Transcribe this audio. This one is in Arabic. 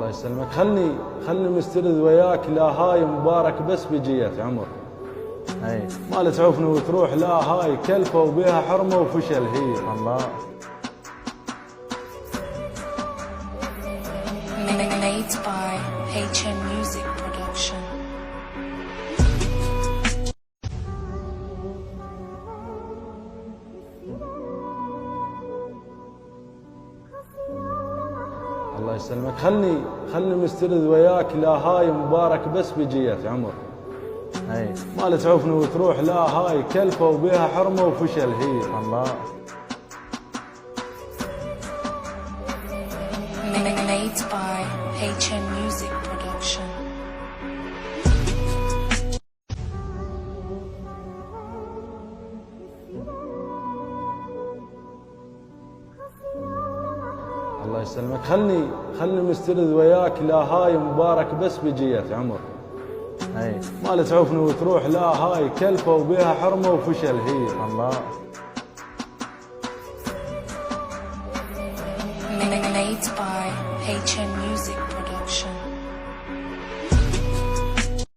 الله يسلمك. خلني مسترد وياك، لا هاي مبارك بس بجية عمر. اي ما تعوفني وتروح، لا هاي كلفة وبيها حرمة وفشل هي. الله. Made by HM Music Production. الله يسلمك. خلني مسترد وياك، لا هاي مبارك بس بجية عمر. اي ما تعوفني وتروح، لا هاي كلفة وبيها حرمة وفشل هي. الله. Made by HM Music Production. الله يسلمك. خلني مسترد وياك، لا هاي مبارك بس بجية عمر. اي ما تعوفني وتروح، لا هاي كلفة وبيها حرمة وفشل هي. الله. Made by HM Music Production.